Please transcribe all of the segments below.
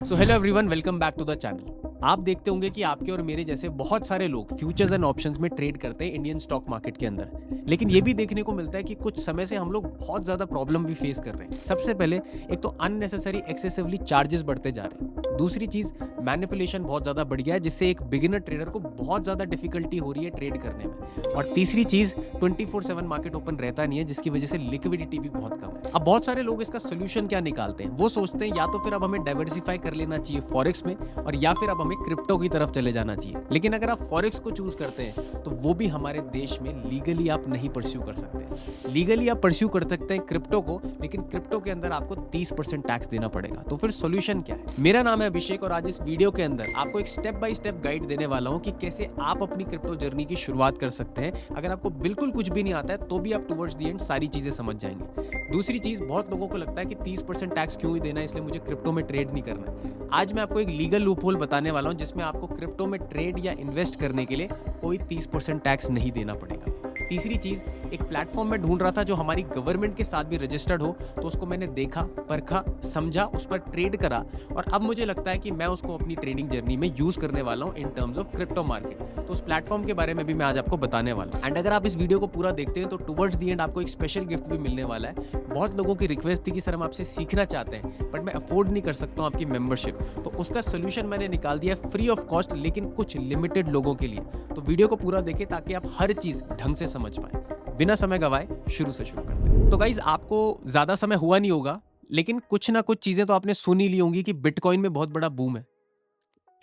So hello everyone, welcome back to the channel. आप देखते होंगे कि आपके और मेरे जैसे बहुत सारे लोग फ्यूचर्स एंड ऑप्शंस में ट्रेड करते हैं इंडियन स्टॉक मार्केट के अंदर। लेकिन ये भी देखने को मिलता है कि कुछ समय से हम लोग बहुत ज्यादा प्रॉब्लम भी फेस कर रहे हैं। सबसे पहले एक तो अननेसेसरी एक्सेसिवली चार्जेस बढ़ते जा रहे हैं। दूसरी चीज, मैनिपुलेशन बहुत ज्यादा बढ़ गया है, जिससे एक बिगिनर ट्रेडर को बहुत ज्यादा डिफिकल्टी हो रही है ट्रेड करने में। और तीसरी चीज, 24/7 मार्केट ओपन रहता नहीं है, जिसकी वजह से लिक्विडिटी भी बहुत कम है। अब बहुत सारे लोग इसका सोल्यूशन क्या निकालते हैं, वो सोचते हैं या तो फिर अब हमें डाइवर्सिफाई कर लेना चाहिए फॉरेक्स में, और या फिर अब हमें क्रिप्टो की तरफ चले जाना चाहिए। लेकिन अगर आप फॉरेक्स को चूज करते हैं तो वो भी हमारे देश में लीगली आप नहीं परस्यू कर सकते। लीगली आप परस्यू कर सकते हैं क्रिप्टो को, लेकिन क्रिप्टो के अंदर आपको 30% टैक्स देना पड़ेगा। तो फिर सोल्यूशन क्या है? मेरा नाम है अभिषेक और आज इस वीडियो के अंदर आपको एक स्टेप बाय स्टेप गाइड देने वाला हूं कि कैसे आप अपनी क्रिप्टो जर्नी की शुरुआत कर सकते हैं। अगर आपको बिल्कुल कुछ भी नहीं आता है तो भी आप टुवर्ड्स द एंड सारी चीजें समझ जाएंगे। दूसरी चीज, बहुत लोगों को लगता है कि 30% टैक्स क्यों ही देना है, इसलिए मुझे क्रिप्टो में ट्रेड नहीं करना है। आज मैं आपको एक लीगल लूपहोल बताने वाला हूं जिसमें आपको क्रिप्टो में ट्रेड या इन्वेस्ट करने के लिए कोई 30% टैक्स नहीं देना पड़ेगा। तीसरी चीज, एक प्लेटफॉर्म में ढूंढ रहा था जो हमारी गवर्नमेंट के साथ भी रजिस्टर्ड हो, तो उसको मैंने देखा, परखा, समझा, उस पर ट्रेड करा और अब मुझे लगता है कि मैं उसको अपनी ट्रेडिंग जर्नी में यूज करने वाला हूं in terms of crypto market. तो उस प्लेटफॉर्म के बारे में भी मैं आज आपको बताने वाला हूं। एंड अगर आप इस वीडियो को पूरा देखते हैं तो टुवर्ड्स द एंड आपको एक स्पेशल गिफ्ट भी मिलने वाला है। बहुत लोगों की रिक्वेस्ट थी कि सर हम आपसे सीखना चाहते हैं बट मैं अफोर्ड नहीं कर सकता हूं आपकी मेंबरशिप, तो उसका सोल्यूशन मैंने निकाल दिया फ्री ऑफ कॉस्ट, लेकिन कुछ लिमिटेड लोगों के लिए। तो वीडियो को पूरा देखें ताकि आप हर चीज ढंग से समझ पाए। बिना समय गवाए शुरू से शुरू करते हैं। तो गाइज, आपको ज्यादा समय हुआ नहीं होगा, लेकिन कुछ ना कुछ चीजें तो आपने सुन ही ली होंगी कि बिटकॉइन में बहुत बड़ा बूम है,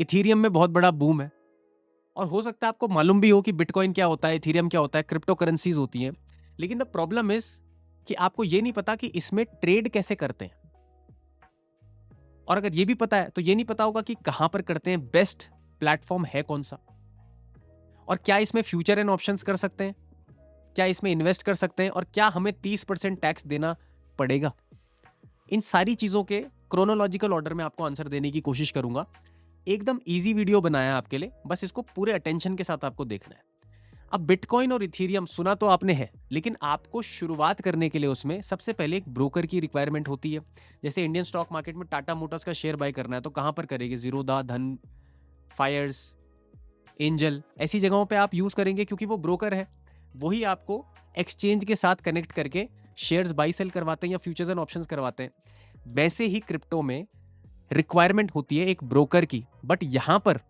इथीरियम में बहुत बड़ा बूम है, और हो सकता है आपको मालूम भी हो कि बिटकॉइन क्या होता है, इथीरियम क्या होता है, क्रिप्टो करेंसीज होती हैं। लेकिन द प्रॉब्लम इज कि आपको ये नहीं पता कि इसमें ट्रेड कैसे करते हैं। और अगर ये भी पता है तो ये नहीं पता होगा कि कहां पर करते हैं, बेस्ट प्लेटफॉर्म है कौन सा, और क्या इसमें फ्यूचर एंड ऑप्शंस कर सकते हैं, क्या इसमें इन्वेस्ट कर सकते हैं, और क्या हमें 30% टैक्स देना पड़ेगा। इन सारी चीजों के क्रोनोलॉजिकल ऑर्डर में आपको आंसर देने की कोशिश करूंगा। एकदम इजी वीडियो बनाया आपके लिए, बस इसको पूरे अटेंशन के साथ आपको देखना है। अब बिटकॉइन और इथीरियम सुना तो आपने है, लेकिन आपको शुरुआत करने के लिए उसमें सबसे पहले एक ब्रोकर की रिक्वायरमेंट होती है। जैसे इंडियन स्टॉक मार्केट में टाटा मोटर्स का शेयर बाय करना है तो कहां पर करेंगे? जीरोधा, धन, फायर्स, एंजल, ऐसी जगहों पे आप यूज करेंगे क्योंकि वो ब्रोकर है। वही आपको एक्सचेंज के साथ कनेक्ट करके शेयर्स बाई सेल करवाते हैं या फ्यूचर्स एंड ऑप्शंस करवाते हैं। वैसे ही क्रिप्टो में रिक्वायरमेंट होती है एक ब्रोकर की, बट यहां पर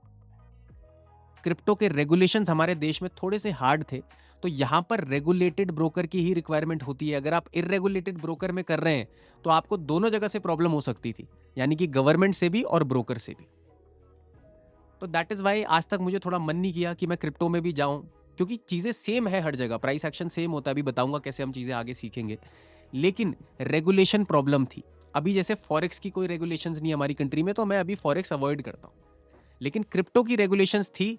क्रिप्टो के रेगुलेशंस हमारे देश में थोड़े से हार्ड थे, तो यहां पर रेगुलेटेड ब्रोकर की ही रिक्वायरमेंट होती है। अगर आप इररेगुलेटेड ब्रोकर में कर रहे हैं तो आपको दोनों जगह से प्रॉब्लम हो सकती थी, यानी कि गवर्नमेंट से भी और ब्रोकर से भी। तो दैट इज वाई आज तक मुझे थोड़ा मन नहीं किया कि मैं क्रिप्टो में भी जाऊं, क्योंकि चीजें सेम है हर जगह, प्राइस एक्शन सेम होता है। अभी बताऊंगा कैसे हम चीजें आगे सीखेंगे, लेकिन रेगुलेशन प्रॉब्लम थी। अभी जैसे फॉरेक्स की कोई रेगुलेशंस नहीं हमारी कंट्री में, तो मैं अभी फॉरेक्स अवॉइड करता हूं। लेकिन क्रिप्टो की रेगुलेशंस थी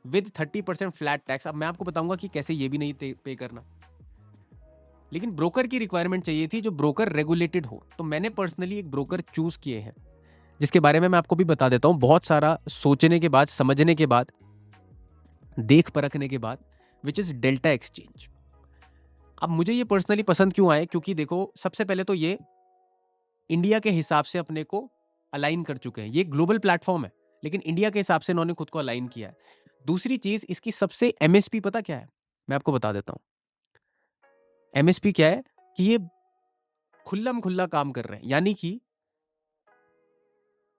विद 30% फ्लैट टैक्स। अब मैं आपको बताऊंगा कि कैसे ये भी नहीं पे करना। लेकिन ब्रोकर की रिक्वायरमेंट चाहिए थी जो ब्रोकर रेगुलेटेड हो, तो मैंने पर्सनली एक ब्रोकर चूज किए हैं जिसके बारे में मैं आपको भी बता देता हूं। बहुत सारा सोचने के बाद, समझने के बाद, देख परखने के बाद, विच इज डेल्टा एक्सचेंज। अब मुझे ये पर्सनली पसंद क्यों आए? क्योंकि देखो, सबसे पहले तो ये इंडिया के हिसाब से अपने को अलाइन कर चुके हैं। ये ग्लोबल प्लेटफॉर्म है, लेकिन इंडिया के हिसाब से इन्होंने खुद को अलाइन किया है। दूसरी चीज, इसकी सबसे एमएसपी पता क्या है? मैं आपको बता देता हूं। एमएसपी क्या है कि ये खुल्लम खुल्ला काम कर रहे हैं, यानी कि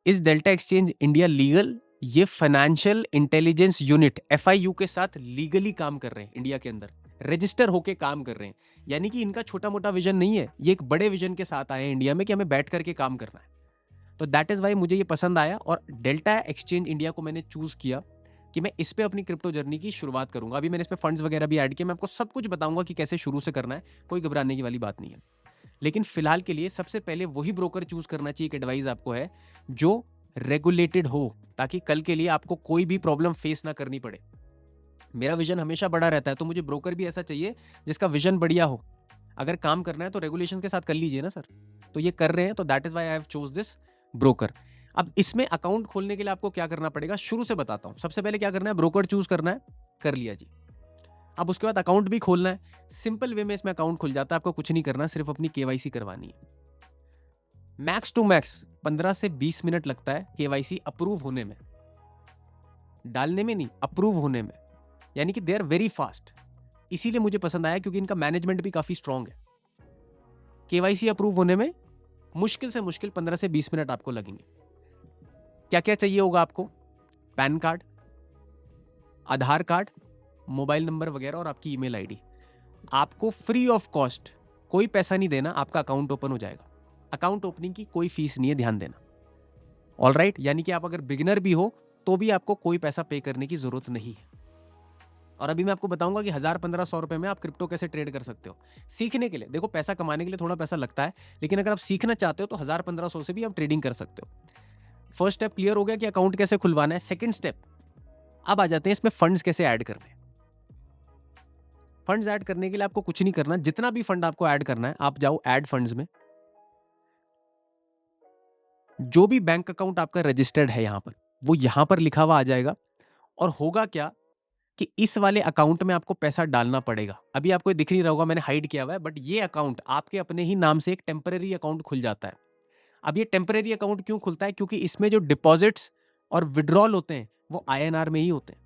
इस डेल्टा एक्सचेंज इंडिया लीगल, ये फाइनेंशियल इंटेलिजेंस यूनिट एफआईयू के साथ लीगली काम कर रहे हैं, इंडिया के अंदर रजिस्टर होके काम कर रहे हैं। यानी कि इनका छोटा मोटा विजन नहीं है, ये एक बड़े विजन के साथ आए हैं इंडिया में कि हमें बैठ करके काम करना है। तो दैट इज वाई मुझे ये पसंद आया और डेल्टा एक्सचेंज इंडिया को मैंने चूज किया कि मैं इस पे अपनी क्रिप्टो जर्नी की शुरुआत करूंगा। अभी मैंने इस पे फंड्स वगैरह भी ऐड किए, मैं आपको सब कुछ बताऊंगा कि कैसे शुरू से करना है, कोई घबराने की वाली बात नहीं है। लेकिन फिलहाल के लिए सबसे पहले वही ब्रोकर चूज करना चाहिए, एक एडवाइस आपको है, जो रेगुलेटेड हो, ताकि कल के लिए आपको कोई भी प्रॉब्लम फेस ना करनी पड़े। मेरा विजन हमेशा बड़ा रहता है, तो मुझे ब्रोकर भी ऐसा चाहिए जिसका विजन बढ़िया हो। अगर काम करना है तो रेगुलेशन के साथ कर लीजिए ना सर, तो ये कर रहे हैं, तो that is why I have chose this broker. अब इसमें अकाउंट खोलने के लिए आपको क्या करना पड़ेगा, शुरू से बताता हूं। सबसे पहले क्या करना है, ब्रोकर चूज करना है, कर लिया जी। अब उसके बाद अकाउंट भी खोलना है। सिंपल वे में इसमें अकाउंट खुल जाता है, आपको कुछ नहीं करना, सिर्फ अपनी केवाईसी करवानी है। मैक्स टू मैक्स 15 से 20 मिनट लगता है केवाईसी अप्रूव होने में, डालने में नहीं, अप्रूव होने में। यानी कि दे आर वेरी फास्ट। इसीलिए मुझे पसंद आया क्योंकि इनका मैनेजमेंट भी काफी स्ट्रांग है। केवाईसी अप्रूव होने में मुश्किल से मुश्किल 15 से 20 मिनट आपको लगेंगे। क्या क्या चाहिए होगा आपको? पैन कार्ड, आधार कार्ड, मोबाइल नंबर वगैरह और आपकी ईमेल आईडी। आपको फ्री ऑफ कॉस्ट, कोई पैसा नहीं देना, आपका अकाउंट ओपन हो जाएगा। अकाउंट ओपनिंग की कोई फीस नहीं है, ध्यान देना। ऑलराइट, यानी कि आप अगर बिगिनर भी हो तो भी आपको कोई पैसा पे करने की जरूरत नहीं है। और अभी मैं आपको बताऊंगा कि 1000-1500 रुपए में आप क्रिप्टो कैसे ट्रेड कर सकते हो। सीखने के लिए, देखो पैसा कमाने के लिए थोड़ा पैसा लगता है, लेकिन अगर आप सीखना चाहते हो तो 1000-1500 से भी आप ट्रेडिंग कर सकते हो। फर्स्ट स्टेप क्लियर हो गया कि अकाउंट कैसे खुलवाना है। सेकंड स्टेप, अब आ जाते हैं इसमें फंड्स कैसे ऐड करने हैं। फंड्स ऐड करने के लिए आपको कुछ नहीं करना, जितना भी फंड आपको ऐड करना है आप जाओ ऐड फंड्स में। जो भी बैंक अकाउंट आपका रजिस्टर्ड है यहां पर, वो यहां पर लिखा हुआ आ जाएगा। और होगा क्या कि इस वाले अकाउंट में आपको पैसा डालना पड़ेगा। अभी आपको दिख नहीं रहा होगा, मैंने हाइड किया हुआ है, बट ये अकाउंट आपके अपने ही नाम से एक टेम्पररी अकाउंट खुल जाता है। अब ये टेम्पररी अकाउंट क्यों खुलता है? क्योंकि इसमें जो डिपॉजिट्स और विड्रॉल होते हैं वो INR में ही होते हैं।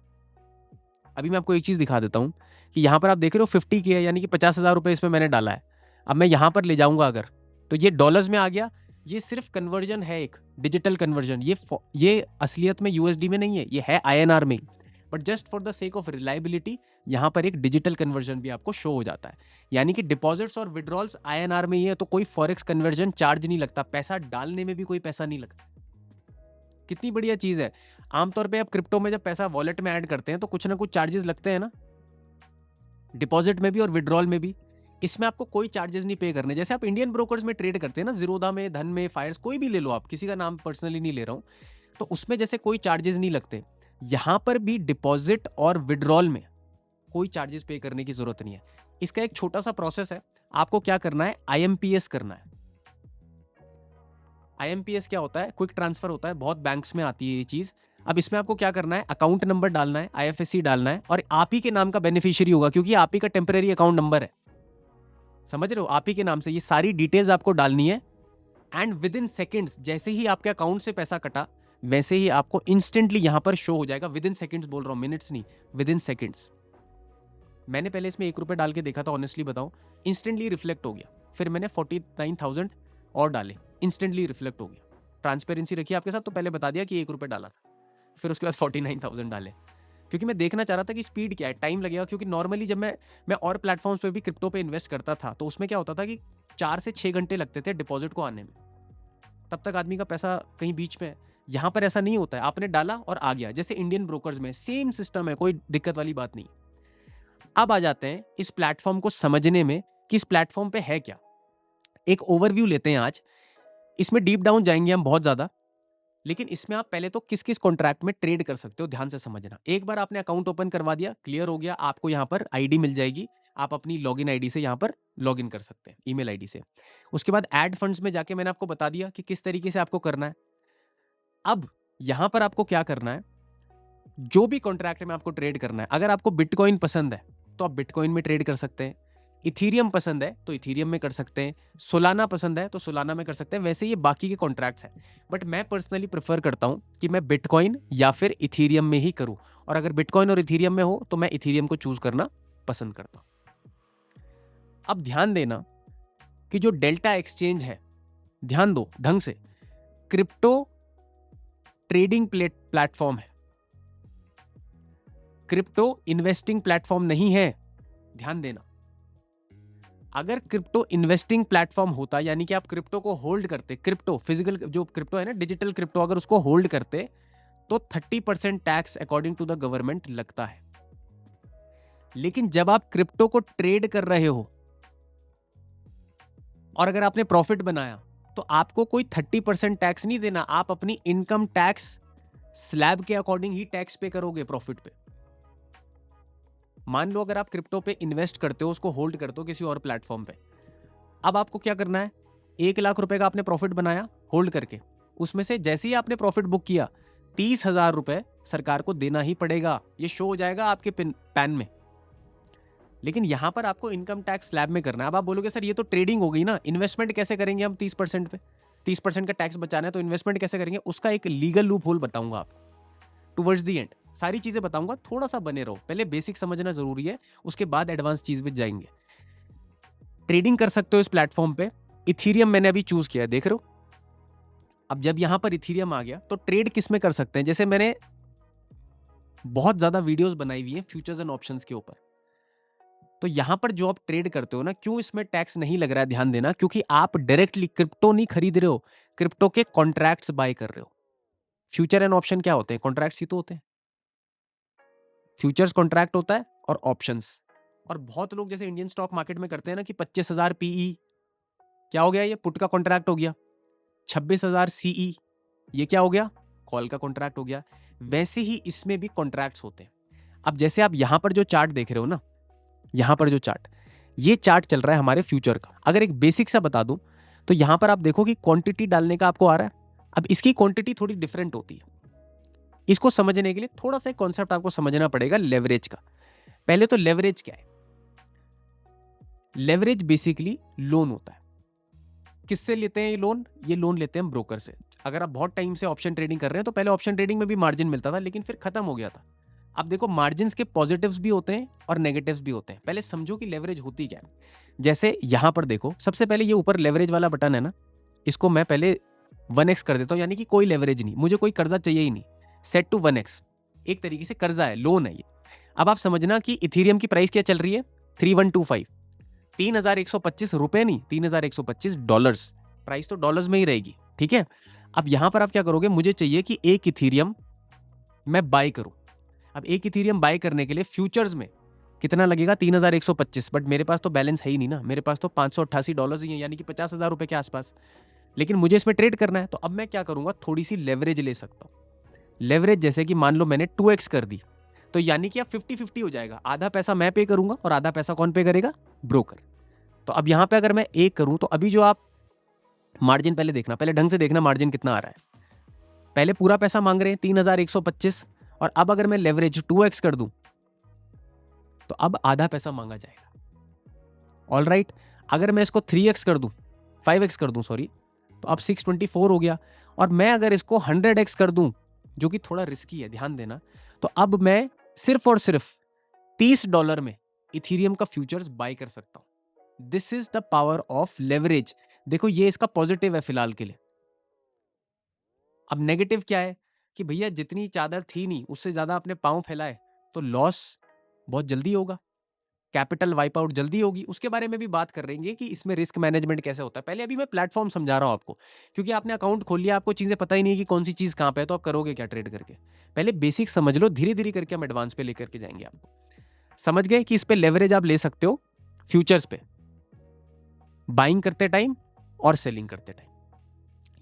अभी मैं आपको एक चीज दिखा देता हूं कि यहां पर आप देख रहे हो 50 की है, यानी कि 50,000 रुपए इसमें मैंने डाला है। अब मैं यहां पर ले जाऊंगा अगर, तो ये डॉलर्स में आ गया। ये सिर्फ कन्वर्जन है, एक डिजिटल कन्वर्जन। ये असलियत में USD में नहीं है, ये है INR में। But just for the sake of reliability यहां पर एक डिजिटल कन्वर्जन भी आपको शो हो जाता है। यानी कि डिपॉजिट्स और विड्रॉल्स INR में ही है, तो कोई फॉरेक्स कन्वर्जन चार्ज नहीं लगता, पैसा डालने में भी कोई पैसा नहीं लगता। कितनी बढ़िया चीज है। आमतौर पे आप क्रिप्टो में जब पैसा वॉलेट में ऐड करते हैं तो कुछ ना कुछ चार्जेस लगते हैं ना, डिपॉजिट में भी और विड्रॉल में भी। इसमें आपको कोई चार्जेस नहीं पे करने। जैसे आप इंडियन ब्रोकर्स में ट्रेड करते हैं ना, जीरोधा में, धन में, फायर्स, कोई भी ले लो आप, किसी का नाम पर्सनली नहीं ले रहा हूं, तो उसमें जैसे कोई चार्जेस नहीं लगते, यहां पर भी डिपॉजिट और विड्रॉल में कोई चार्जेस पे करने की जरूरत नहीं है। इसका एक छोटा सा प्रोसेस है। आपको क्या करना है? IMPS करना है। IMPS क्या होता है? क्विक ट्रांसफर होता है, बहुत बैंक्स में आती है ये चीज। अब इसमें आपको क्या करना है? अकाउंट नंबर डालना है, IFSC डालना है, और आप ही के नाम का बेनिफिशियरी होगा, क्योंकि आप ही का टेम्पररी अकाउंट नंबर है। समझ रहे हो? आप ही के नाम से ये सारी डिटेल्स आपको डालनी है। एंड विद इन सेकेंड्स, जैसे ही आपके अकाउंट से पैसा कटा, वैसे ही आपको इंस्टेंटली यहां पर शो हो जाएगा। विद इन सेकेंड्स बोल रहा हूं, मिनट्स नहीं, विद इन सेकेंड्स। मैंने पहले इसमें 1 रुपए डाल के देखा था, ऑनेस्टली बताऊं, इंस्टेंटली रिफ्लेक्ट हो गया। फिर मैंने 49,000 और डाले, इंस्टेंटली रिफ्लेक्ट हो गया। ट्रांसपेरेंसी रखी आपके साथ, तो पहले बता दिया कि 1 रुपए डाला था, फिर उसके बाद 49,000 डाले, क्योंकि मैं देखना चाह रहा था कि स्पीड क्या है, टाइम लगेगा। क्योंकि नॉर्मली जब मैं और प्लेटफॉर्म्स पे भी क्रिप्टो पे इन्वेस्ट करता था, तो उसमें क्या होता था कि 4 से 6 घंटे लगते थे डिपॉजिट को आने में, तब तक आदमी का पैसा कहीं बीच में है। यहाँ पर ऐसा नहीं होता है, आपने डाला और आ गया। जैसे इंडियन ब्रोकर्स में सेम सिस्टम है, कोई दिक्कत वाली बात नहीं। अब आ जाते हैं इस प्लेटफॉर्म को समझने में कि इस प्लेटफॉर्म पे है क्या। एक ओवरव्यू लेते हैं आज। इसमें डीप डाउन जाएंगे हम बहुत ज्यादा, लेकिन इसमें आप पहले तो किस किस कॉन्ट्रैक्ट में ट्रेड कर सकते हो ध्यान से समझना। एक बार आपने अकाउंट ओपन करवा दिया, क्लियर हो गया, आपको यहाँ पर आईडी मिल जाएगी। आप अपनी लॉगिन आईडी से यहाँ पर लॉगिन कर सकते हैं, ईमेल आईडी से। उसके बाद ऐड फंड्स में जाके मैंने आपको बता दिया कि किस तरीके से आपको करना है। अब यहां पर आपको क्या करना है? जो भी कॉन्ट्रैक्ट में आपको ट्रेड करना है, अगर आपको बिटकॉइन पसंद है तो आप बिटकॉइन में ट्रेड कर सकते हैं, इथीरियम पसंद है तो इथीरियम में कर सकते हैं, सोलाना पसंद है तो सोलाना में कर सकते हैं। वैसे ये बाकी के कॉन्ट्रैक्ट्स हैं, बट मैं पर्सनली प्रेफर करता हूं कि मैं बिटकॉइन या फिर इथीरियम में ही करूं। और अगर बिटकॉइन और इथीरियम में हो तो मैं इथीरियम को चूज करना पसंद करता हूं। अब ध्यान देना कि जो डेल्टा एक्सचेंज है, ध्यान दो ढंग से, क्रिप्टो ट्रेडिंग प्लेटफॉर्म है, क्रिप्टो इन्वेस्टिंग प्लेटफॉर्म नहीं है। ध्यान देना, अगर क्रिप्टो इन्वेस्टिंग प्लेटफॉर्म होता, यानी कि आप क्रिप्टो को होल्ड करते, क्रिप्टो फिजिकल जो क्रिप्टो है ना, डिजिटल क्रिप्टो, अगर उसको होल्ड करते तो 30% tax according to the government लगता है। लेकिन जब आप क्रिप्टो को ट्रेड कर रहे हो और अगर आपने प्रॉफिट बनाया, तो आपको कोई 30% टैक्स नहीं देना। आप अपनी इनकम टैक्स स्लैब के अकॉर्डिंग ही टैक्स पे करोगे प्रॉफिट पे। मान लो अगर आप क्रिप्टो पे इन्वेस्ट करते हो, उसको होल्ड करते हो किसी और प्लेटफॉर्म पे, अब आपको क्या करना है? 1 लाख रुपए का आपने प्रॉफिट बनाया होल्ड करके, उसमें से जैसे ही आपने प्रॉफिट बुक किया 30,000 रुपए सरकार को देना ही पड़ेगा। ये शो हो जाएगा आपके पैन में। लेकिन यहां पर आपको इनकम टैक्स स्लैब में करना है। अब आप बोलोगे सर ये तो ट्रेडिंग हो गई ना, इन्वेस्टमेंट कैसे करेंगे हम 30% पे? 30% का टैक्स बचाना है तो इन्वेस्टमेंट कैसे करेंगे, उसका एक लीगल लूप होल बताऊंगा आप टुवर्ड्स दी एंड। सारी चीजें बताऊंगा, थोड़ा सा बने रहो, पहले बेसिक समझना जरूरी है, उसके बाद एडवांस चीज पे जाएंगे। ट्रेडिंग कर सकते हो इस प्लेटफॉर्म पे। इथीरियम मैंने अभी चूज किया है, देख रहे हो। अब जब यहां पर इथीरियम आ गया तो ट्रेड किस में कर सकते हैं, जैसे मैंने बहुत ज्यादा वीडियोस बनाई हुई हैं फ्यूचर्स एंड ऑप्शंस के ऊपर। तो यहां पर जो आप ट्रेड करते हो ना, क्यों इसमें टैक्स नहीं लग रहा है, ध्यान देना, क्योंकि आप डायरेक्टली क्रिप्टो नहीं खरीद रहे हो, क्रिप्टो के कॉन्ट्रैक्ट्स बाय कर रहे हो। फ्यूचर एंड ऑप्शन क्या होते हैं, कॉन्ट्रैक्ट्स ही तो होते हैं। फ्यूचर्स कॉन्ट्रैक्ट होता है और ऑप्शंस। और बहुत लोग जैसे इंडियन स्टॉक मार्केट में करते हैं ना कि 25,000 पीई, क्या हो गया, ये पुट का कॉन्ट्रैक्ट हो गया। 26,000 सीई, ये क्या हो गया, कॉल का कॉन्ट्रैक्ट हो गया। वैसे ही इसमें भी कॉन्ट्रैक्ट्स होते हैं। अब जैसे आप यहां पर जो चार्ट देख रहे हो ना, यहां पर जो चार्ट, ये चार्ट चल रहा है हमारे फ्यूचर का। अगर एक बेसिक सा बता दूं तो यहां पर आप देखो कि क्वांटिटी डालने का आपको आ रहा है। अब इसकी क्वांटिटी थोड़ी डिफरेंट होती है। इसको समझने के लिए थोड़ा सा कॉन्सेप्ट आपको समझना पड़ेगा लेवरेज का। पहले तो लेवरेज क्या है, लेवरेज बेसिकली लोन होता है। किससे लेते हैं ये लोन, ये लोन लेते हैं ब्रोकर से। अगर आप बहुत टाइम से ऑप्शन ट्रेडिंग कर रहे हैं तो पहले ऑप्शन ट्रेडिंग में भी मार्जिन मिलता था, लेकिन फिर खत्म हो गया था। अब देखो, मार्जिन के पॉजिटिव्स भी होते हैं और नेगेटिव्स भी होते हैं। पहले समझो कि लेवरेज होती क्या है। जैसे यहां पर देखो, सबसे पहले ये ऊपर लेवरेज वाला बटन है ना, इसको मैं पहले 1x कर देता हूं, यानी कि कोई लेवरेज नहीं, मुझे कोई कर्जा चाहिए ही नहीं। सेट टू 1x, एक तरीके से कर्जा है, लोन है ये। अब आप समझना कि इथीरियम की प्राइस क्या चल रही है, 3125, 3,125 रुपए नहीं, $3,125। प्राइस तो डॉलर्स में ही रहेगी, ठीक है। अब यहां पर आप क्या करोगे, मुझे चाहिए कि एक इथीरियम मैं बाय करूं। अब एक इथीरियम बाय करने के लिए फ्यूचर्स में कितना लगेगा, 3,125, बट मेरे पास तो बैलेंस है ही नहीं ना, मेरे पास तो $588 ही है, यानी कि 50,000 रुपए के आसपास। लेकिन मुझे इसमें ट्रेड करना है, तो अब मैं क्या करूंगा, थोड़ी सी लेवरेज ले सकता हूं। लेवरेज जैसे कि मान लो मैंने 2x कर दी, तो यानी कि अब 50-50 हो जाएगा। आधा पैसा मैं पे करूंगा और आधा पैसा कौन पे करेगा, ब्रोकर। तो अब यहां पे अगर मैं एक करूं तो अभी जो आप मार्जिन, पहले देखना, पहले ढंग से देखना मार्जिन कितना आ रहा है। पहले पूरा पैसा मांग रहे हैं 3,125, और अब अगर मैं लेवरेज 2x कर दूं तो अब आधा पैसा मांगा जाएगा। ऑल राइट, अगर मैं इसको 3x कर दूं, 5x कर दूं सॉरी, तो अब 624 हो गया। और मैं अगर इसको 100x कर दूं, जो कि थोड़ा रिस्की है, ध्यान देना, तो अब मैं सिर्फ और सिर्फ $30 में इथीरियम का फ्यूचर्स बाय कर सकता हूं। This is the power of leverage. देखो, ये इसका पॉजिटिव है फिलहाल के लिए। अब नेगेटिव क्या है कि भैया जितनी चादर थी नहीं, उससे ज्यादा आपने पांव फैलाए तो लॉस बहुत जल्दी होगा, कैपिटल वाइप आउट जल्दी होगी। उसके बारे में भी बात कर रहेंगे कि इसमें रिस्क मैनेजमेंट कैसे होता है। पहले अभी मैं प्लेटफॉर्म समझा रहा हूं आपको, क्योंकि आपने अकाउंट खोल लिया, आपको चीजें पता ही नहीं है कि कौन सी चीज कहां पे है, तो आप करोगे क्या ट्रेड करके। पहले बेसिक समझ लो, धीरे धीरे करके हम एडवांस पे लेकर के जाएंगे आपको। समझ गए कि इस पे लेवरेज आप ले सकते हो फ्यूचर्स पे, बाइंग करते टाइम और सेलिंग करते टाइम।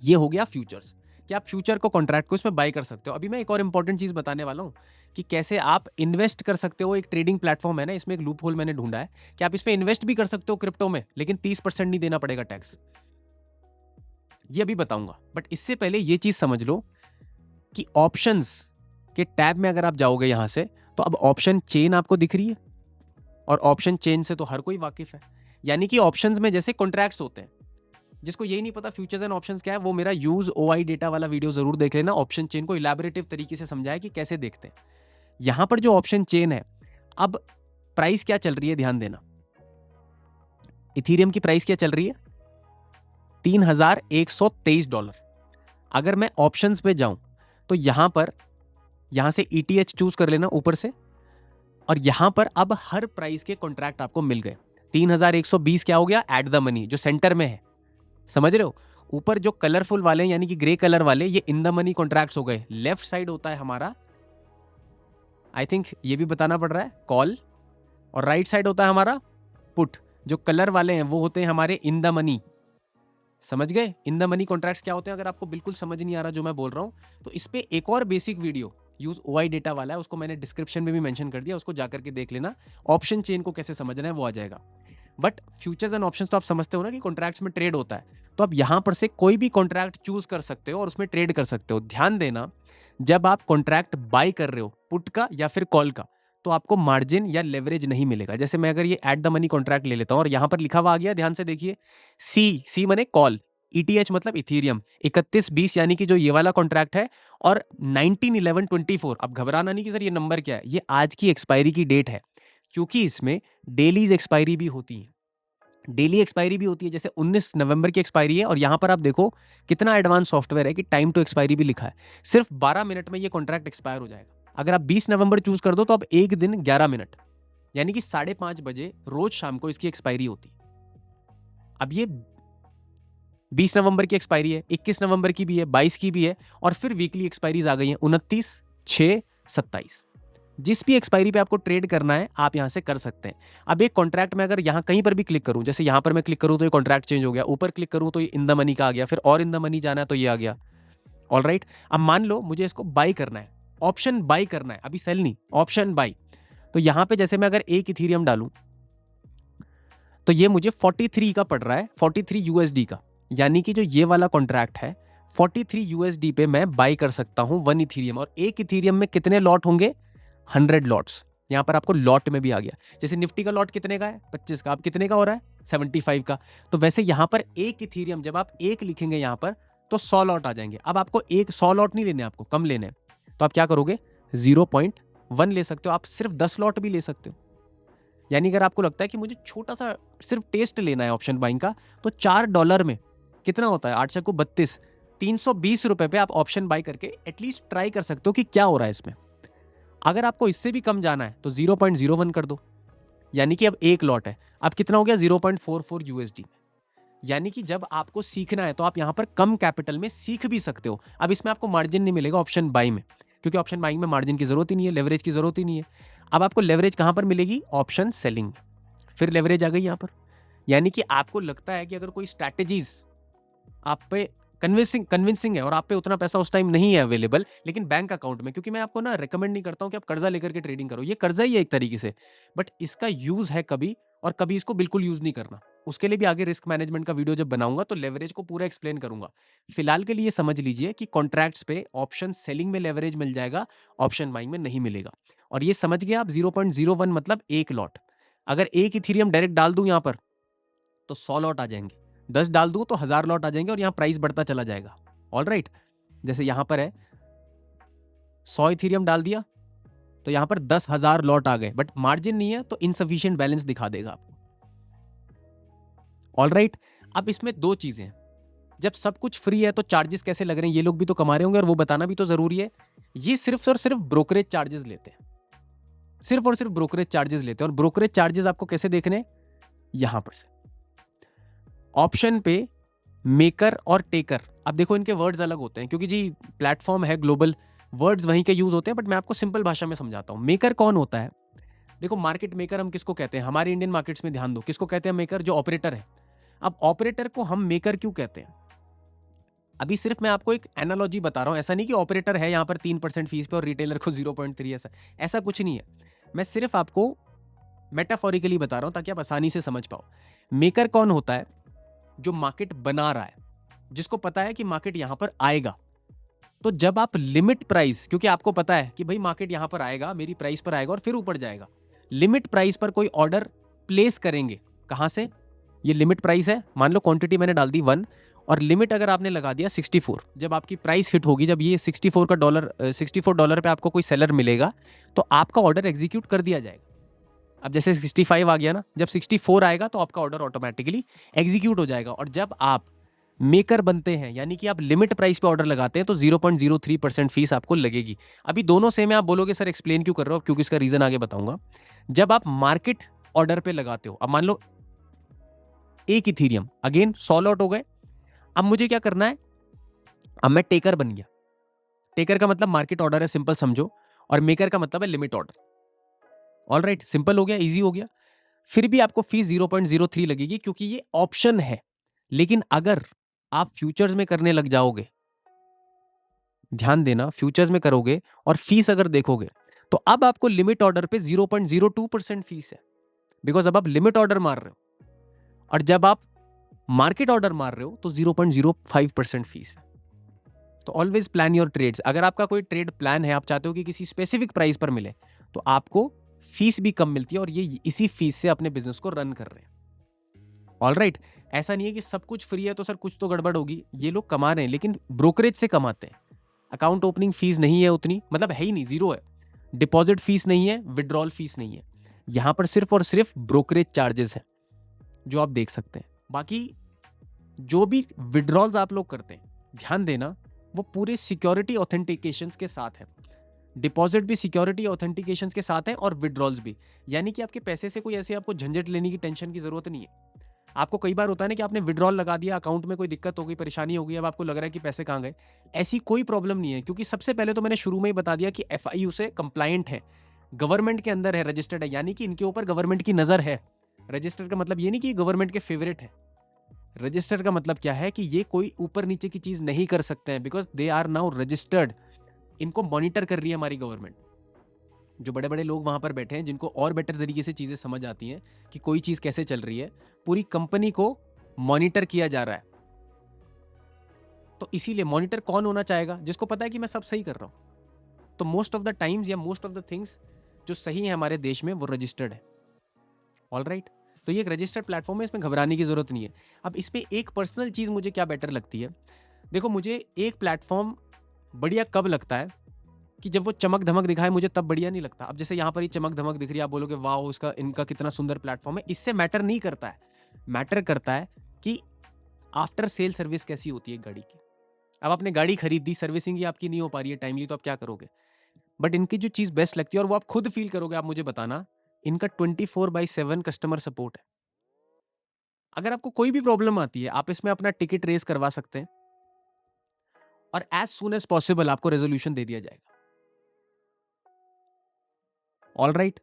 ये हो गया फ्यूचर्स, कि आप फ्यूचर को, कॉन्ट्रैक्ट को इसमें बाय कर सकते हो। अभी मैं एक और इंपॉर्टेंट चीज बताने वाला हूं कि कैसे आप इन्वेस्ट कर सकते हो। एक ट्रेडिंग प्लेटफॉर्म है ना, इसमें एक लूप होल मैंने ढूंढा है कि आप इसमें इन्वेस्ट भी कर सकते हो क्रिप्टो में, लेकिन 30% नहीं देना पड़ेगा टैक्स। ये अभी बताऊंगा, बट इससे पहले ये चीज समझ लो कि ऑप्शंस के टैब में अगर आप जाओगे यहां से, तो अब ऑप्शन चेन आपको दिख रही है, और ऑप्शन चेन से तो हर कोई वाकिफ है। यानी कि ऑप्शंस में जैसे कॉन्ट्रैक्ट्स होते हैं, जिसको यही नहीं पता फ्यूचर्स एंड ऑप्शंस क्या है, वो मेरा यूज ओआई डेटा वाला वीडियो जरूर देख लेना। ऑप्शन चेन को इलैबोरेटिव तरीके से समझाया कि कैसे देखते हैं। यहां पर जो ऑप्शन चेन है, अब प्राइस क्या चल रही है, ध्यान देना। इथीरियम की प्राइस क्या चल रही है, $3,123। अगर मैं ऑप्शंस पे जाऊं तो यहां से ईटीएच चूज कर लेना ऊपर से, और यहां पर अब हर प्राइस के कॉन्ट्रैक्ट आपको मिल गए। 3,120 क्या हो गया, एट द मनी, जो सेंटर में है, समझ रहे हो। ऊपर जो कलरफुल वाले यानी कि ग्रे कलर वाले, ये इन द मनी कॉन्ट्रैक्ट्स हो गए। लेफ्ट साइड होता है हमारा, आई थिंक ये भी बताना पड़ रहा है, कॉल, और राइट साइड होता है हमारा पुट। जो कलर वाले हैं वो होते हैं हमारे इन द मनी। समझ गए इन द मनी कॉन्ट्रैक्ट्स क्या होते हैं। अगर आपको बिल्कुल समझ नहीं आ रहा जो मैं बोल रहा हूं, तो इस पे एक और basic video use OI data वाला है, उसको मैंने डिस्क्रिप्शन में भी मेंशन कर दिया, उसको जाकर के देख लेना। ऑप्शन चेन को कैसे समझना है वो आ जाएगा। बट फ्यूचर्स एंड ऑप्शंस तो आप समझते हो ना कि कॉन्ट्रैक्ट्स में ट्रेड होता है, तो आप यहां पर से कोई भी कॉन्ट्रैक्ट चूज कर सकते हो और उसमें ट्रेड कर सकते हो। ध्यान देना, जब आप कॉन्ट्रैक्ट बाय कर रहे हो पुट का या फिर कॉल का, तो आपको मार्जिन या लेवरेज नहीं मिलेगा। जैसे मैं अगर ये एट द मनी कॉन्ट्रैक्ट ले लेता हूं और यहां पर लिखा हुआ आ गया, ध्यान से देखिए, सी माने कॉल, ETH मतलब इथीरियम 3120 यानी कि जो ये वाला कॉन्ट्रैक्ट है, और 19/11/24। अब घबराना नहीं कि सर ये नंबर क्या है, ये आज की एक्सपायरी की डेट है, क्योंकि इसमें डेलीज एक्सपायरी भी होती है। डेली एक्सपायरी भी होती है, जैसे 19 नवंबर की एक्सपायरी है, और यहां पर आप देखो कितना एडवांस सॉफ्टवेयर है कि टाइम टू एक्सपायरी भी लिखा है। सिर्फ 12 मिनट में ये कॉन्ट्रैक्ट एक्सपायर हो जाएगा। अगर आप 20 नवंबर चूज कर दो तो अब 1 दिन 11 मिनट, यानी कि 5:30 बजे रोज शाम को इसकी एक्सपायरी होती। अब ये 20 नवंबर की एक्सपायरी है, 21 नवंबर की भी है, 22 की भी है, और फिर वीकली एक्सपायरीज आ गई हैं 29, 6, 27। जिस भी एक्सपायरी पे आपको ट्रेड करना है आप यहां से कर सकते हैं। अब एक कॉन्ट्रैक्ट में अगर यहां कहीं पर भी क्लिक करूं, जैसे यहां पर मैं क्लिक करूं तो ये कॉन्ट्रैक्ट चेंज हो गया, ऊपर क्लिक करूं तो ये इन द मनी का आ गया, फिर और इन द मनी जाना है तो ये आ गया। ऑलराइट, अब मान लो मुझे इसको बाई करना है, ऑप्शन बाई करना है, अभी सेल नहीं, ऑप्शन बाई। तो यहां पे जैसे मैं अगर एक इथीरियम डालूं तो ये मुझे 43 का पड़ रहा है, 43 USD का, यानी कि जो ये वाला कॉन्ट्रैक्ट है 43 USD पे मैं बाई कर सकता हूं 1 इथीरियम। और एक इथीरियम में कितने लॉट होंगे? 100 लॉट्स। यहां पर आपको लॉट में भी आ गया, जैसे निफ्टी का लॉट कितने का है? 25 का। अब कितने का हो रहा है? 75 का। तो वैसे यहां पर एक इथीरियम जब आप एक लिखेंगे यहां पर तो 100 लॉट आ जाएंगे। अब आपको 100 लॉट नहीं लेने, आपको कम लेने, तो आप क्या करोगे? 0.1 ले सकते हो, आप सिर्फ 10 लॉट भी ले सकते हो। यानी अगर आपको लगता है कि मुझे छोटा सा सिर्फ टेस्ट लेना है ऑप्शन बाइंग का, तो $4 में कितना होता है? 8 को 32, 320 रुपए पे आप ऑप्शन बाई करके एटलीस्ट ट्राई कर सकते हो कि क्या हो रहा है इसमें। अगर आपको इससे भी कम जाना है तो 0.01 कर दो, यानी कि अब एक लॉट है, अब कितना हो गया? 0.44 USD। यानी कि जब आपको सीखना है तो आप यहां पर कम कैपिटल में सीख भी सकते हो। अब इसमें आपको मार्जिन नहीं मिलेगा ऑप्शन बाई में, क्योंकि ऑप्शन बाइंग में मार्जिन की जरूरत ही नहीं है, लेवरेज की जरूरत ही नहीं है। अब आपको लेवरेज कहां पर मिलेगी? Option selling. फिर लेवरेज आ गई यहां पर। यानी कि आपको लगता है कि अगर कोई स्ट्रैटेजीज आप पे कन्विंसिंग है और आप पे उतना पैसा उस टाइम नहीं है अवेलेबल, लेकिन बैंक अकाउंट में, क्योंकि मैं आपको ना रिकमेंड नहीं करता हूं कि आप कर्जा लेकर के ट्रेडिंग करो, ये कर्जा ही है एक तरीके से, बट इसका यूज है कभी, और कभी इसको बिल्कुल यूज नहीं करना। उसके लिए भी आगे रिस्क मैनेजमेंट का वीडियो जब बनाऊंगा तो लेवरेज को पूरा एक्सप्लेन करूंगा। फिलहाल के लिए समझ लीजिए कि कॉन्ट्रैक्ट्स पे ऑप्शन सेलिंग में लेवरेज मिल जाएगा, ऑप्शन बाइंग में नहीं मिलेगा। और ये समझ गए आप? 0.01 मतलब एक लॉट। अगर एक इथीरियम डायरेक्ट डाल दूं यहां पर तो 100 लॉट आ जाएंगे, 10 डाल दूं तो 1000 लॉट आ जाएंगे, और यहां प्राइस बढ़ता चला जाएगा। ऑलराइट, जैसे यहां पर है 100 इथीरियम डाल दिया तो यहां पर 10,000 लॉट आ गए, बट मार्जिन नहीं है तो इनसफिशिएंट बैलेंस दिखा देगा आपको। ऑलराइट, अब इसमें दो चीजें हैं, जब सब कुछ फ्री है तो चार्जेस कैसे लग रहे हैं? ये लोग भी तो कमा रहे होंगे और वो बताना भी तो जरूरी है। ये सिर्फ और सिर्फ ब्रोकरेज चार्जेस लेते हैं, सिर्फ और सिर्फ ब्रोकरेज चार्जेस लेते हैं। और ब्रोकरेज चार्जेस आपको कैसे देखने? यहां पर से ऑप्शन पे मेकर और टेकर। अब देखो इनके वर्ड्स अलग होते हैं, क्योंकि जी प्लेटफॉर्म है ग्लोबल, वर्ड्स वहीं के यूज होते हैं, बट मैं आपको सिंपल भाषा में समझाता हूं। मेकर कौन होता है? देखो, मार्केट मेकर हम किसको कहते हैं? हमारे इंडियन मार्केट्स में ध्यान दो, किसको कहते हैं मेकर? जो ऑपरेटर है। अब ऑपरेटर को हम मेकर क्यों कहते हैं? अभी सिर्फ मैं आपको एक एनालॉजी बता रहा हूं, ऐसा नहीं कि ऑपरेटर है यहां पर 3% फीस पे और रिटेलर को 0.3, ऐसा कुछ नहीं है। मैं सिर्फ आपको मेटाफोरिकली बता रहा हूं ताकि आप आसानी से समझ पाओ। मेकर कौन होता है? जो मार्केट बना रहा है, जिसको पता है कि मार्केट यहां पर आएगा। तो जब आप लिमिट प्राइस, क्योंकि आपको पता है कि भाई मार्केट यहां पर आएगा, मेरी प्राइस पर आएगा और फिर ऊपर जाएगा, लिमिट प्राइस पर कोई ऑर्डर प्लेस करेंगे। कहां से? ये लिमिट प्राइस है, मान लो क्वांटिटी मैंने डाल दी 1, और लिमिट अगर आपने लगा दिया 64, जब आपकी प्राइस हिट होगी, जब ये 64 डॉलर पे आपको कोई सेलर मिलेगा तो आपका ऑर्डर एग्जीक्यूट कर दिया जाएगा। अब जैसे 65 आ गया ना, जब 64 आएगा तो आपका ऑर्डर ऑटोमेटिकली एग्जीक्यूट हो जाएगा। और जब आप मेकर बनते हैं, यानी कि आप लिमिट प्राइस पे ऑर्डर लगाते हैं, तो 0.03% फीस आपको लगेगी। अभी दोनों सेम है, आप बोलोगे सर एक्सप्लेन क्यों कर रहे हो? क्योंकि इसका रीजन आगे बताऊंगा। जब आप मार्केट ऑर्डर पे लगाते हो, अब मान लो एक इथीरियम, अगेन 100 लॉट हो गए। अब मुझे क्या करना है? अब मैं टेकर बन गया। टेकर का मतलब मार्केट ऑर्डर है, सिंपल समझो, और मेकर का मतलब है लिमिट ऑर्डर। ऑलराइट, सिंपल हो गया, इजी हो गया। फिर भी आपको फीस 0.03 लगेगी, क्योंकि ये ऑप्शन है। लेकिन अगर आप फ्यूचर्स में करने लग जाओगे, ध्यान देना, फ्यूचर्स में करोगे और फीस अगर देखोगे तो अब आपको लिमिट ऑर्डर पे 0.02% फीस है, बिकॉज अब आप लिमिट ऑर्डर मार रहे हो। और जब आप मार्केट ऑर्डर मार रहे हो तो 0.05% फीस है। तो ऑलवेज प्लान योर ट्रेड्स। अगर आपका कोई ट्रेड प्लान है, आप चाहते हो कि किसी स्पेसिफिक प्राइस पर मिले, तो आपको फीस भी कम मिलती है, और ये इसी फीस से अपने बिजनेस को रन कर रहे हैं। ऑलराइट, ऐसा नहीं है कि सब कुछ फ्री है तो सर कुछ तो गड़बड़ होगी। ये लोग कमा रहे हैं लेकिन ब्रोकरेज से कमाते हैं। अकाउंट ओपनिंग फीस नहीं है उतनी, मतलब है ही नहीं, जीरो है। डिपॉजिट फीस नहीं है, विड्रॉल फीस नहीं है। यहां पर सिर्फ और सिर्फ ब्रोकरेज चार्जेस है जो आप देख सकते हैं। बाकी जो भी विड्रॉल्स आप लोग करते हैं, ध्यान देना, वो पूरे सिक्योरिटी ऑथेंटिकेशंस के साथ है। डिपॉजिट भी सिक्योरिटी ऑथेंटिकेशंस के साथ है और विड्रॉल्स भी। यानी कि आपके पैसे से कोई ऐसे आपको झंझट लेने की टेंशन की जरूरत नहीं है। आपको कई बार होता है ना कि आपने विड्रॉल लगा दिया, अकाउंट में कोई दिक्कत हो गई, परेशानी हो गई, अब आपको लग रहा है कि पैसे कहाँ गए। ऐसी कोई प्रॉब्लम नहीं है, क्योंकि सबसे पहले तो मैंने शुरू में ही बता दिया कि FIU से कंप्लायंट है, गवर्नमेंट के अंदर है, रजिस्टर्ड है, यानी कि इनके ऊपर गवर्नमेंट की नजर है। रजिस्टर्ड का मतलब ये नहीं कि गवर्नमेंट के फेवरेट है। रजिस्टर्ड का मतलब क्या है कि ये कोई ऊपर नीचे की चीज नहीं कर सकते हैं, because they are now registered. इनको मॉनिटर कर रही है हमारी गवर्नमेंट। जो बड़े बड़े लोग वहां पर बैठे हैं, जिनको और बेटर तरीके से चीजें समझ आती हैं कि कोई चीज कैसे चल रही है, पूरी कंपनी को मॉनिटर किया जा रहा है। तो इसीलिए मॉनिटर कौन होना चाहेगा? जिसको पता है कि मैं सब सही कर रहा हूं। तो मोस्ट ऑफ द टाइम्स या मोस्ट ऑफ द थिंग्स जो सही है हमारे देश में, वो रजिस्टर्ड है। ऑल राइट, तो ये एक रजिस्टर्ड प्लेटफॉर्म है, इसमें घबराने की जरूरत नहीं है। अब इसमें एक पर्सनल चीज मुझे क्या बेटर लगती है, देखो, मुझे एक प्लेटफॉर्म बढ़िया कब लगता है कि जब वो चमक धमक दिखाए, मुझे तब बढ़िया नहीं लगता। अब जैसे यहाँ पर ही चमक धमक दिख रही है, आप बोलोगे वाह इसका इनका कितना सुंदर प्लेटफॉर्म है। इससे मैटर नहीं करता है, मैटर करता है कि आफ्टर सेल सर्विस कैसी होती है गाड़ी की। अब आपने गाड़ी खरीदी, सर्विसिंग ही आपकी नहीं हो पा रही है टाइमली, तो आप क्या करोगे? बट इनकी जो चीज बेस्ट लगती है, और वो आप खुद फील करोगे, आप मुझे बताना, इनका 24/7 कस्टमर सपोर्ट है। अगर आपको कोई भी प्रॉब्लम आती है, आप इसमें अपना टिकट रेज करवा सकते हैं और एज सुन एज पॉसिबल आपको रेजोल्यूशन दे दिया जाएगा। ऑल राइट,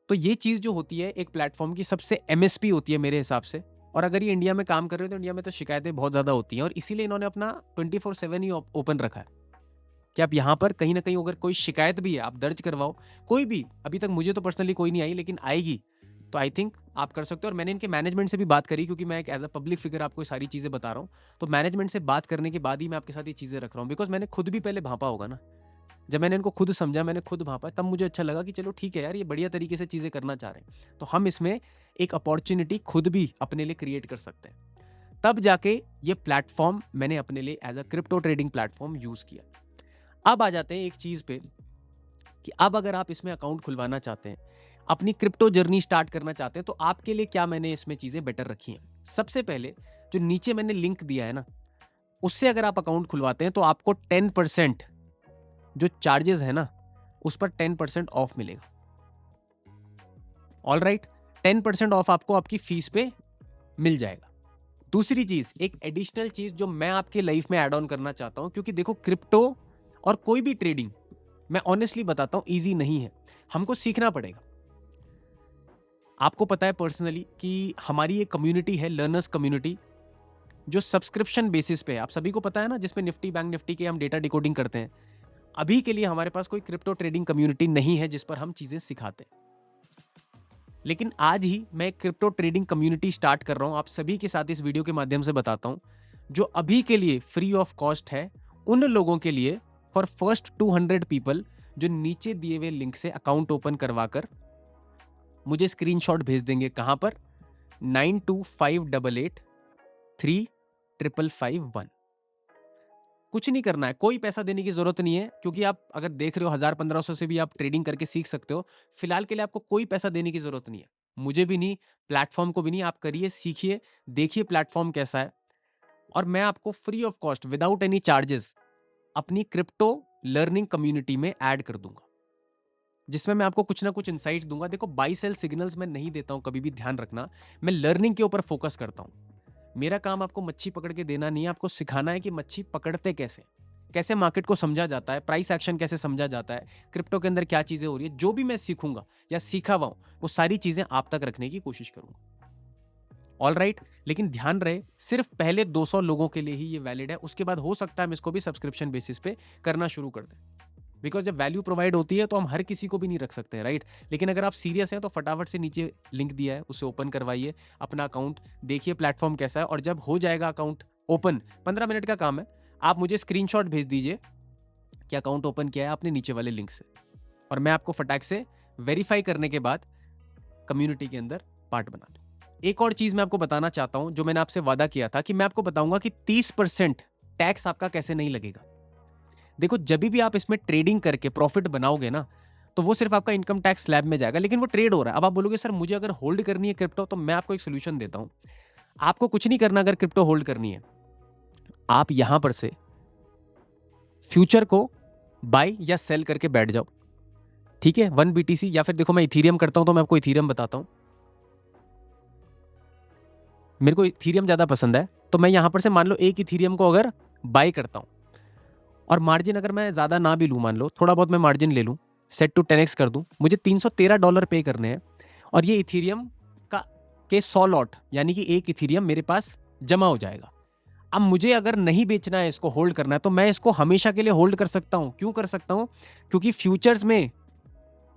तो ये चीज जो होती है एक प्लेटफॉर्म की, सबसे MSP होती है मेरे हिसाब से। और अगर ये इंडिया में काम कर रहे हो तो इंडिया में तो शिकायतें बहुत ज्यादा होती हैं, और इसीलिए इन्होंने अपना 24/7 ही ओपन रखा है कि आप यहाँ पर कहीं ना कहीं अगर कोई शिकायत भी है, आप दर्ज करवाओ। कोई भी, अभी तक मुझे तो पर्सनली कोई नहीं आई, लेकिन आएगी तो आई थिंक आप कर सकते हो। और मैंने इनके मैनेजमेंट से भी बात करी, क्योंकि मैं एक एज अ पब्लिक फिगर आपको सारी चीजें बता रहा हूँ, तो मैनेजमेंट से बात करने के बाद ही मैं आपके साथ ये चीजें रख रहा हूँ। बिकॉज मैंने खुद भी पहले भांपा होगा ना, जब मैंने इनको खुद समझा, मैंने खुद भांपा, तब मुझे अच्छा लगा कि चलो ठीक है यार, ये बढ़िया तरीके से चीजें करना चाह रहे हैं, तो हम इसमें एक अपॉर्चुनिटी खुद भी अपने लिए क्रिएट कर सकते हैं। तब जाके ये प्लेटफॉर्म मैंने अपने लिए as a crypto trading platform use किया। अब आ जाते हैं एक चीज पे कि अब अगर आप इसमें अकाउंट खुलवाना चाहते हैं, अपनी क्रिप्टो जर्नी स्टार्ट करना चाहते हैं, तो आपके लिए क्या मैंने इसमें चीजें बेटर रखी हैं। सबसे पहले जो नीचे मैंने लिंक दिया है ना, उससे अगर आप अकाउंट खुलवाते हैं तो आपको 10% जो चार्जेस है ना, उस पर 10% ऑफ मिलेगा। ऑल राइट, 10% ऑफ आपको आपकी फीस पे मिल जाएगा। दूसरी चीज, एक एडिशनल चीज जो मैं आपके लाइफ में ऐड ऑन करना चाहता हूं, क्योंकि देखो, क्रिप्टो और कोई भी ट्रेडिंग, मैं ऑनेस्टली बताता हूं, इजी नहीं है, हमको सीखना पड़ेगा। आपको पता है पर्सनली कि हमारी एक कम्युनिटी है, लर्नर्स कम्युनिटी, जो सब्सक्रिप्शन बेसिस पे है। आप सभी को पता है ना, जिसमें निफ्टी बैंक निफ्टी के हम डेटा डिकोडिंग करते हैं। अभी के लिए हमारे पास कोई क्रिप्टो ट्रेडिंग कम्युनिटी नहीं है जिस पर हम चीजें सिखाते हैं, लेकिन आज ही मैं एक क्रिप्टो ट्रेडिंग कम्युनिटी स्टार्ट कर रहा हूं, आप सभी के साथ इस वीडियो के माध्यम से बताता हूं, जो अभी के लिए फ्री ऑफ कॉस्ट है उन लोगों के लिए, फॉर फर्स्ट 200 पीपल, जो नीचे दिए हुए लिंक से अकाउंट ओपन करवाकर मुझे स्क्रीनशॉट भेज देंगे। कहां पर? 9258835551। कुछ नहीं करना है, कोई पैसा देने की जरूरत नहीं है, क्योंकि आप अगर देख रहे हो 1000-1500 से भी आप ट्रेडिंग करके सीख सकते हो। फिलहाल के लिए आपको कोई पैसा देने की जरूरत नहीं है, मुझे भी नहीं, प्लेटफॉर्म को भी नहीं। आप करिए, सीखिए, देखिए प्लेटफॉर्म कैसा है, और मैं आपको free of cost, without any charges, अपनी क्रिप्टो लर्निंग कम्युनिटी में ऐड कर दूंगा, जिसमें मैं आपको कुछ ना कुछ इंसाइट्स दूंगा। देखो, बाई सेल सिग्नल्स मैं नहीं देता हूं, कभी भी ध्यान रखना। मैं लर्निंग के ऊपर फोकस करता हूं। मेरा काम आपको मच्छी पकड़ के देना नहीं है, आपको सिखाना है कि मच्छी पकड़ते कैसे, कैसे मार्केट को समझा जाता है, प्राइस एक्शन कैसे समझा जाता है, क्रिप्टो के अंदर क्या चीजें हो रही है। जो भी मैं सीखूंगा या सीखा हुआ हूं, वो सारी चीजें आप तक रखने की कोशिश करूंगा। ऑल राइट, लेकिन ध्यान रहे, सिर्फ पहले 200 लोगों के लिए ही ये वैलिड है। उसके बाद हो सकता है हम इसको भी सब्सक्रिप्शन बेसिस पे करना शुरू कर दें, बिकॉज जब वैल्यू प्रोवाइड होती है तो हम हर किसी को भी नहीं रख सकते, राइट। लेकिन अगर आप सीरियस हैं तो फटाफट से नीचे लिंक दिया है, उसे ओपन करवाइए, अपना अकाउंट देखिए प्लेटफॉर्म कैसा है, और जब हो जाएगा अकाउंट ओपन, 15 मिनट का काम है, आप मुझे स्क्रीनशॉट भेज दीजिए कि अकाउंट ओपन किया है आपने नीचे वाले लिंक से, और मैं आपको फटाक से वेरीफाई करने के बाद कम्युनिटी के अंदर पार्ट बना दूं। एक और चीज मैं आपको बताना चाहता हूं, जो मैंने आपसे वादा किया था कि मैं आपको बताऊंगा कि 30% टैक्स आपका कैसे नहीं लगेगा। देखो, जब भी आप इसमें ट्रेडिंग करके प्रॉफिट बनाओगे ना, तो वो सिर्फ आपका इनकम टैक्स स्लैब में जाएगा, लेकिन वो ट्रेड हो रहा है। अब आप बोलोगे सर मुझे अगर होल्ड करनी है क्रिप्टो, तो मैं आपको एक सोल्यूशन देता हूं। आपको कुछ नहीं करना अगर क्रिप्टो होल्ड करनी है। आप यहां पर से फ्यूचर को बाय या सेल करके बैठ जाओ, ठीक है, 1 BTC, या फिर देखो मैं इथीरियम करता हूं तो मैं आपको इथीरियम बताता हूं। मेरे को इथीरियम ज्यादा पसंद है, तो मैं यहां पर से मान लो एक इथीरियम को अगर बाय करता हूं, और मार्जिन अगर मैं ज्यादा ना भी लूं, मान लो थोड़ा बहुत मैं मार्जिन ले लूं, सेट टू 10x कर दूं, मुझे $313 पे करने हैं, और ये इथीरियम का के 100 लॉट, यानी कि एक इथीरियम मेरे पास जमा हो जाएगा। अब मुझे अगर नहीं बेचना है, इसको होल्ड करना है, तो मैं इसको हमेशा के लिए होल्ड कर सकता हूं। क्यों कर सकता हूं? क्योंकि फ्यूचर्स में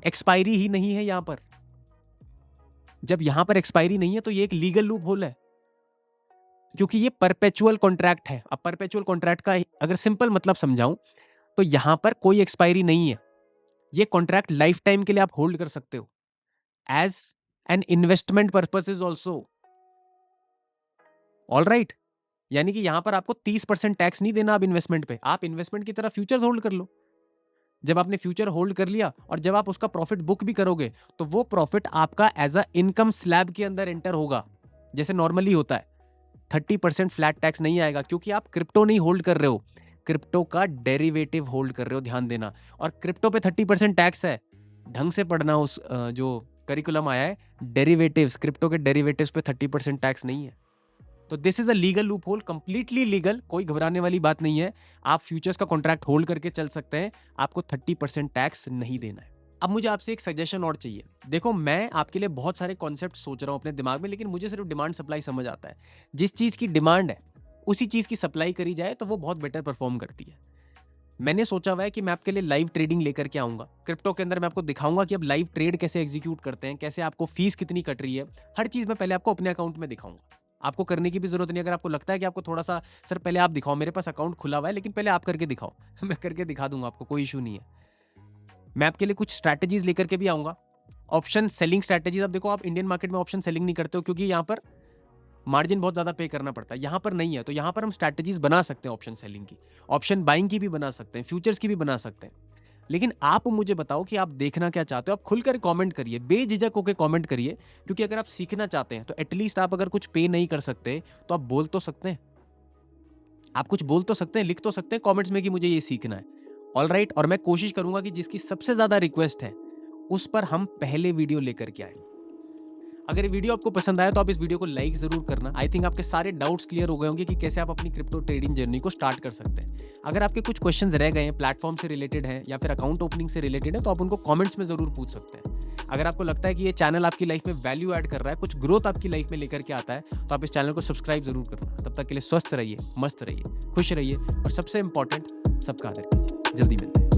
एक्सपायरी ही नहीं है। यहां पर जब यहां पर एक्सपायरी नहीं है, तो ये एक लीगल लूप होल है, क्योंकि ये परपेचुअल कॉन्ट्रैक्ट है। अब परपेचुअल कॉन्ट्रैक्ट का अगर सिंपल मतलब समझाऊं, तो यहां पर कोई एक्सपायरी नहीं है। ये कॉन्ट्रैक्ट लाइफ टाइम के लिए आप होल्ड कर सकते हो, as an investment purposes also. All right, यानी कि यहां पर आपको 30% टैक्स नहीं देना। अब इन्वेस्टमेंट पे, आप इन्वेस्टमेंट की तरह फ्यूचर्स होल्ड कर लो। जब आपने फ्यूचर होल्ड कर लिया, और जब आप उसका प्रॉफिट बुक भी करोगे, तो वो प्रॉफिट आपका एज अ इनकम स्लैब के अंदर एंटर होगा, जैसे नॉर्मली होता है। 30% फ्लैट टैक्स नहीं आएगा, क्योंकि आप क्रिप्टो नहीं होल्ड कर रहे हो, क्रिप्टो का डेरिवेटिव होल्ड कर रहे हो, ध्यान देना। और क्रिप्टो पे 30% टैक्स है। ढंग से पढ़ना, उस जो करिकुलम आया है, डेरिवेटिव्स, क्रिप्टो के डेरिवेटिव्स पे 30% टैक्स नहीं है। तो this is a legal loop hole, completely legal, कोई घबराने वाली बात नहीं है। आप फ्यूचर्स का कॉन्ट्रैक्ट होल्ड करके चल सकते हैं, आपको 30% टैक्स नहीं देना है। अब मुझे आपसे एक सजेशन और चाहिए। देखो, मैं आपके लिए बहुत सारे कॉन्सेप्ट सोच रहा हूं अपने दिमाग में, लेकिन मुझे सिर्फ डिमांड सप्लाई समझ आता है। जिस चीज की डिमांड है, उसी चीज की सप्लाई करी जाए तो वो बहुत बेटर परफॉर्म करती है। मैंने सोचा हुआ है कि मैं आपके लिए लाइव ट्रेडिंग लेकर के आऊंगा। क्रिप्टो के अंदर मैं आपको दिखाऊंगा कि अब लाइव ट्रेड कैसे एग्जीक्यूट करते हैं, कैसे आपको फीस कितनी कट रही है, हर चीज मैं पहले आपको अपने अकाउंट में दिखाऊंगा। आपको करने की भी जरूरत नहीं। अगर आपको लगता है कि आपको थोड़ा सा, सर पहले आप दिखाओ, मेरे पास अकाउंट खुला हुआ है, लेकिन पहले आप करके दिखाओ, मैं करके दिखा दूंगा आपको, कोई इशू नहीं है। मैं आपके लिए कुछ स्ट्रैटेजीज लेकर के भी आऊंगा, ऑप्शन सेलिंग स्ट्रैटेजीज। अब देखो, आप इंडियन मार्केट में ऑप्शन सेलिंग नहीं करते हो, क्योंकि यहाँ पर मार्जिन बहुत ज्यादा पे करना पड़ता है, यहाँ पर नहीं है। तो यहाँ पर हम स्ट्रैटेजीज बना सकते हैं ऑप्शन सेलिंग की, ऑप्शन बाइंग की भी बना सकते हैं, फ्यूचर्स की भी बना सकते हैं। लेकिन आप मुझे बताओ कि आप देखना क्या चाहते हो। आप खुलकर कमेंट करिए, बेझिझक होकर कमेंट करिए, क्योंकि अगर आप सीखना चाहते हैं, तो एटलीस्ट आप अगर कुछ पे नहीं कर सकते, तो आप बोल तो सकते हैं, आप कुछ बोल तो सकते हैं, लिख तो सकते हैं कमेंट्स में कि मुझे ये सीखना है। ऑल राइट, और मैं कोशिश करूंगा कि जिसकी सबसे ज्यादा रिक्वेस्ट है, उस पर हम पहले वीडियो लेकर के आए। अगर ये वीडियो आपको पसंद आया, तो आप इस वीडियो को लाइक जरूर करना। आई थिंक आपके सारे डाउट्स क्लियर हो गए होंगे कि कैसे आप अपनी क्रिप्टो ट्रेडिंग जर्नी को स्टार्ट कर सकते हैं। अगर आपके कुछ क्वेश्चंस रह गए हैं, प्लेटफॉर्म से रिलेटेड हैं या फिर अकाउंट ओपनिंग से रिलेटेड है, तो आप उनको कमेंट्स में जरूर पूछ सकते हैं। अगर आपको लगता है कि ये चैनल आपकी लाइफ में वैल्यू ऐड कर रहा है, कुछ ग्रोथ आपकी लाइफ में लेकर के आता है, तो आप इस चैनल को सब्सक्राइब जरूर करना। तब तक के लिए स्वस्थ रहिए, मस्त रहिए, खुश रहिए, और सबसे इंपॉर्टेंट, सबका आदर कीजिए। जल्दी मिलते हैं।